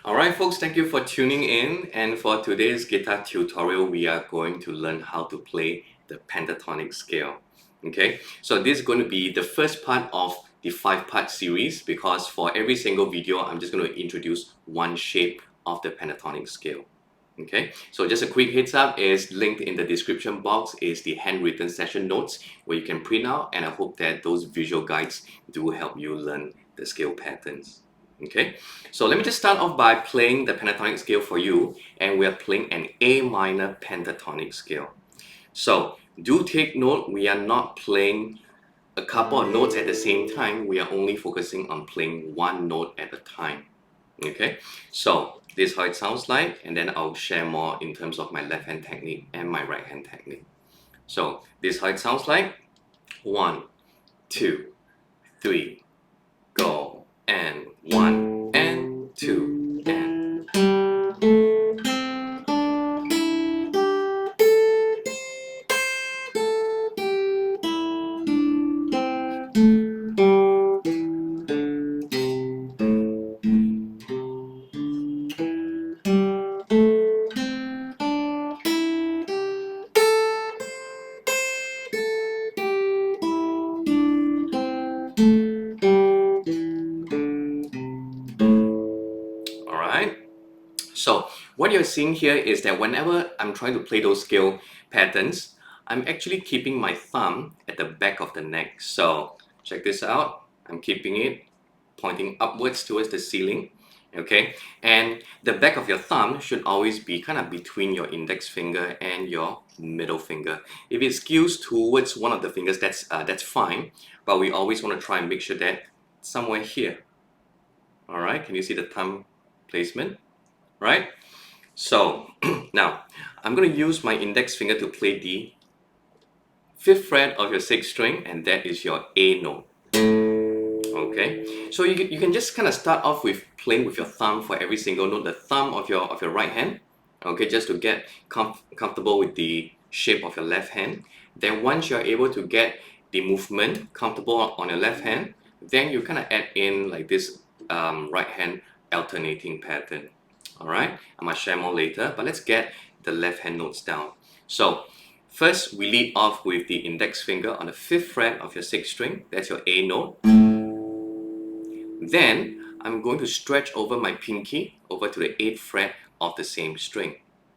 Alright folks, thank you for tuning in, and for today's guitar tutorial we are going to learn how to play the pentatonic scale. Okay, so this is going to be the first part of the 5-part series, because for every single video I'm just going to introduce one shape of the pentatonic scale. Okay, so just a quick heads up, is linked in the description box is the handwritten session notes where you can print out, and I hope that those visual guides do help you learn the scale patterns. Okay, so let me just start off by playing the pentatonic scale for you, and we are playing an A minor pentatonic scale. So do take note, we are not playing a couple of notes at the same time, we are only focusing on playing one note at a time. Okay, so this is how it sounds like, and then I'll share more in terms of my left hand technique and my right hand technique. So this is how it sounds like. 1, 2, 3, go, and 1 and 2 and alright. So what you're seeing here is that whenever I'm trying to play those scale patterns, I'm actually keeping my thumb at the back of the neck. So check this out, I'm keeping it pointing upwards towards the ceiling. Okay, and the back of your thumb should always be kind of between your index finger and your middle finger. If it skews towards one of the fingers, that's fine, but we always want to try and make sure that somewhere here. Alright, can you see the thumb placement? Right? So now I'm going to use my index finger to play the 5th fret of your 6th string, and that is your A note. Okay, so you can just kind of start off with playing with your thumb for every single note, the thumb of your right hand. Okay, just to get comfortable with the shape of your left hand. Then once you're able to get the movement comfortable on your left hand, then you kind of add in like this right hand alternating pattern. Alright, I might share more later, but let's get the left hand notes down. So first we lead off with the index finger on the 5th fret of your 6th string, that's your A note. Then I'm going to stretch over my pinky over to the 8th fret of the same string.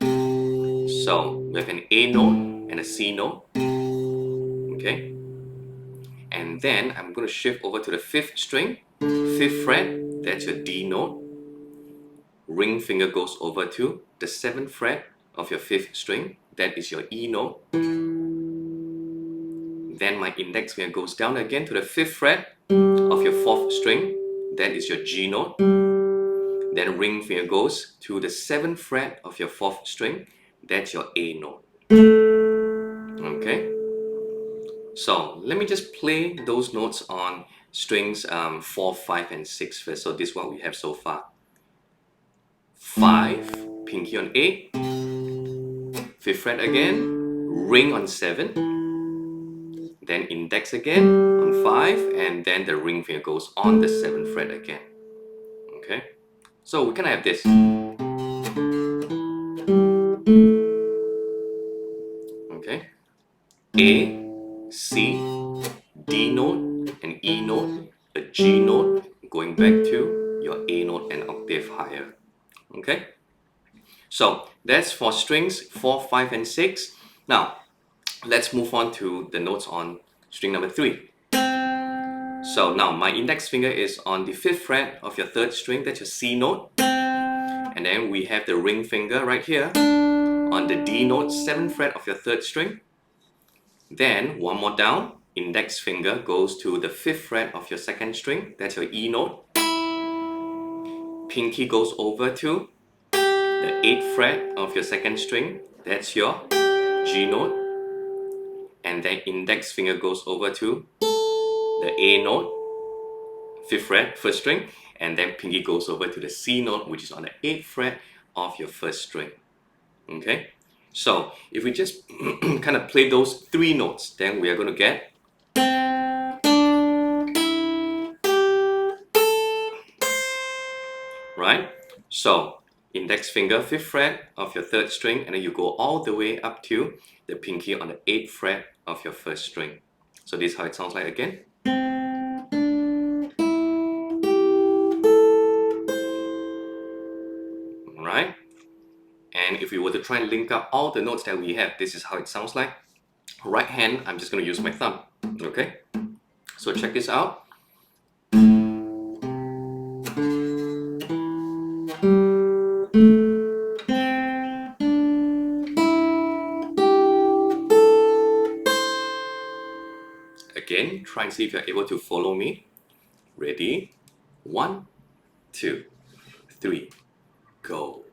So we have an A note and a C note. Okay, and then I'm going to shift over to the 5th string, 5th fret, that's your D note. Ring finger goes over to the 7th fret of your 5th string, that is your E note. Then my index finger goes down again to the 5th fret of your 4th string, that is your G note. Then ring finger goes to the 7th fret of your 4th string, that's your A note. Okay, so let me just play those notes on strings 4, 5, and 6 first. So this is what we have so far. 5, pinky on A, 5th fret again, ring on 7, then index again on 5, and then the ring finger goes on the 7th fret again. Okay, so we kind of have this. Okay, A, C, D note, an E note, a G note, going back to your A note an octave higher. Okay, so that's for strings 4, 5, and 6. Now let's move on to the notes on string number 3. So now my index finger is on the 5th fret of your 3rd string, that's your C note. And then we have the ring finger right here on the D note, 7th fret of your 3rd string. Then one more down, index finger goes to the 5th fret of your 2nd string, that's your E note. Pinky goes over to the 8th fret of your 2nd string, that's your G note. And then index finger goes over to the A note, 5th fret, 1st string, and then pinky goes over to the C note, which is on the 8th fret of your 1st string. Okay, so if we just kind of play those 3 notes, then we are going to get right. So index finger, 5th fret of your 3rd string, and then you go all the way up to the pinky on the 8th fret of your 1st string. So this is how it sounds like again. Alright? And if we were to try and link up all the notes that we have, this is how it sounds like. Right hand, I'm just going to use my thumb. Okay? So check this out. Again, try and see if you're able to follow me. Ready? 1, 2, 3, go.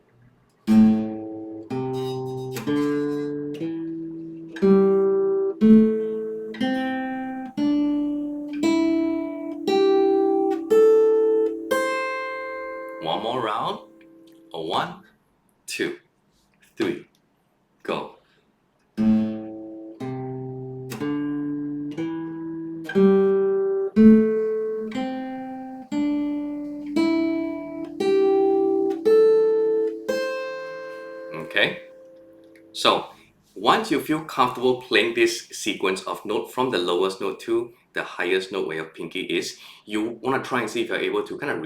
One more round. 1, 2, 3, go. Okay? So, once you feel comfortable playing this sequence of note from the lowest note to the highest note where your pinky is, you want to try and see if you're able to kind of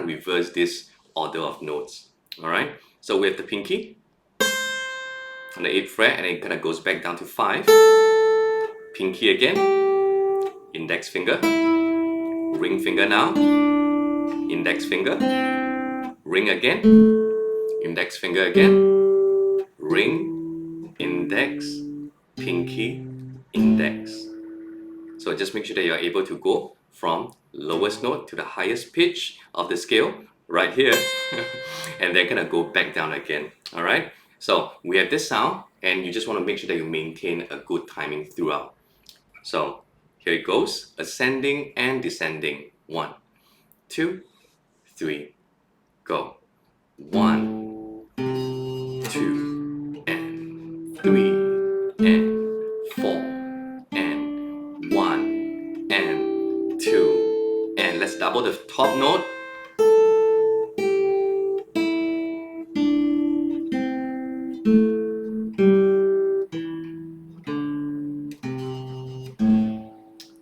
reverse this order of notes. Alright? So we have the pinky on the 8th fret, and it kind of goes back down to 5. Pinky again, index finger, ring finger now, index finger, ring again, index finger again, ring, index, pinky, index. So just make sure that you're able to go from lowest note to the highest pitch of the scale right here and then gonna go back down again. Alright, so we have this sound, and you just want to make sure that you maintain a good timing throughout. So here it goes, ascending and descending. 1, 2, 3, go. 1, 2, and 3, and 4, and 1, and 2, and let's double the top note.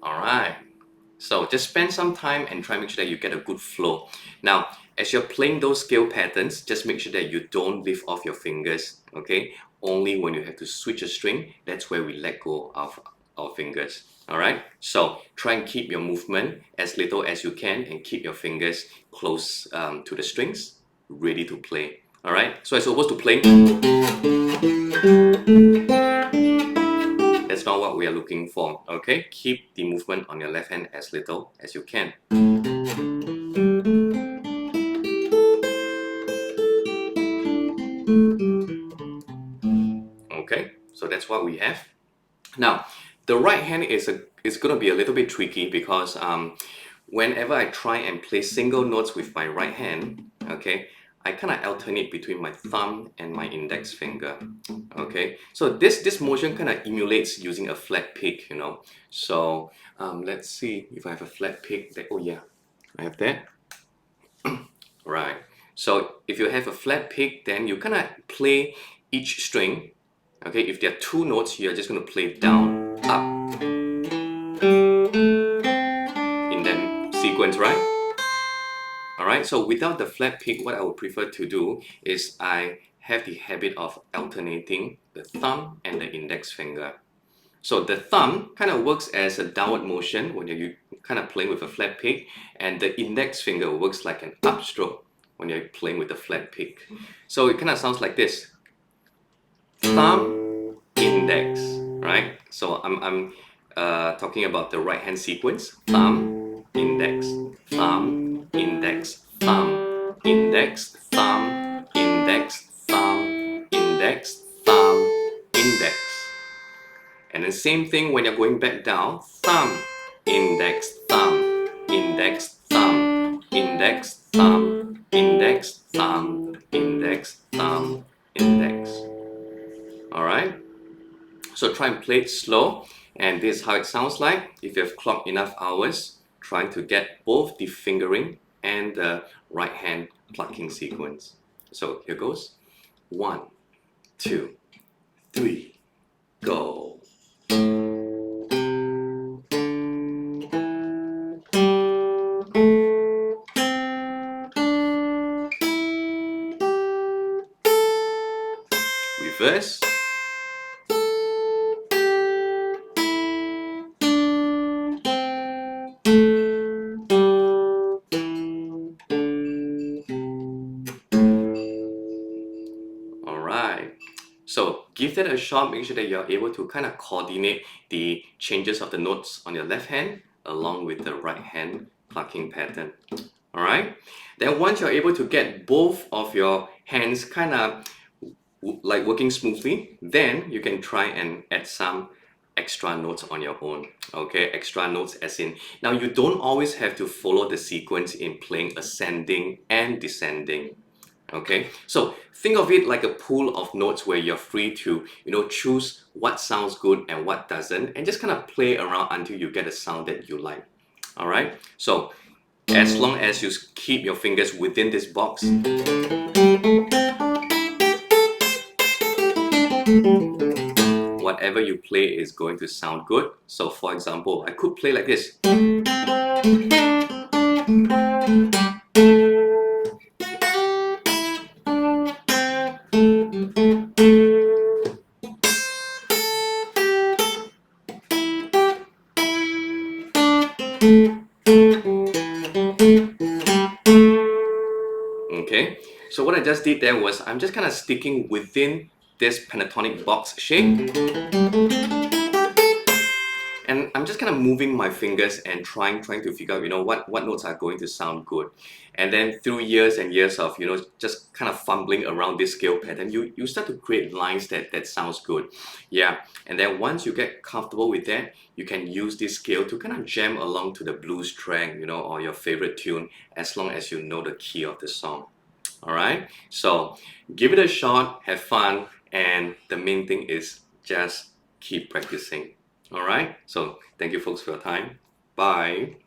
Alright, so just spend some time and try and make sure that you get a good flow. Now, as you're playing those scale patterns, just make sure that you don't lift off your fingers, okay? Only when you have to switch a string, that's where we let go of our fingers. Alright, so try and keep your movement as little as you can and keep your fingers close to the strings, ready to play. Alright, so as opposed to playing, that's not what we are looking for, okay? Keep the movement on your left hand as little as you can. Okay, so that's what we have. Now, the right hand is going to be a little bit tricky because whenever I try and play single notes with my right hand, okay, I kind of alternate between my thumb and my index finger. Okay, so this motion kind of emulates using a flat pick, you know. So let's see if I have a flat pick. Oh yeah, I have that. Right. So if you have a flat pick, then you kind of play each string. Okay, if there are 2 notes, you're just going to play down, up, in that sequence, right? Alright, so without the flat pick, what I would prefer to do is I have the habit of alternating the thumb and the index finger. So the thumb kind of works as a downward motion when you're kind of playing with a flat pick, and the index finger works like an upstroke when you're playing with a flat pick. So it kind of sounds like this. Thumb, index, right? So I'm talking about the right hand sequence. Thumb, index, thumb, index, thumb, index, thumb, index, thumb, index, thumb, index. And the same thing when you're going back down. Thumb, index, thumb, index, thumb, index, thumb, index, thumb, index, thumb, index. Alright, so try and play it slow, and this is how it sounds like if you've clocked enough hours trying to get both the fingering and the right hand plucking sequence. So here goes. 1, 2, 3, go. Reverse. Alright. So give that a shot, make sure that you're able to kind of coordinate the changes of the notes on your left hand along with the right hand plucking pattern. Alright? Then once you're able to get both of your hands kind of like working smoothly, then you can try and add some extra notes on your own. Okay, extra notes as in, now you don't always have to follow the sequence in playing ascending and descending. Okay, so think of it like a pool of notes where you're free to, choose what sounds good and what doesn't, and just kind of play around until you get a sound that you like. All right, so as long as you keep your fingers within this box, whatever you play is going to sound good. So for example, I could play like this. Okay, so what I just did there was I'm just kind of sticking within this pentatonic box shape, and I'm just kind of moving my fingers and trying to figure out, what notes are going to sound good. And then through years and years of, just kind of fumbling around this scale pattern, you start to create lines that sounds good. Yeah, and then once you get comfortable with that, you can use this scale to kind of jam along to the blues track, or your favorite tune, as long as you know the key of the song. All right, so give it a shot, have fun, and the main thing is just keep practicing. All right, so thank you folks for your time. Bye.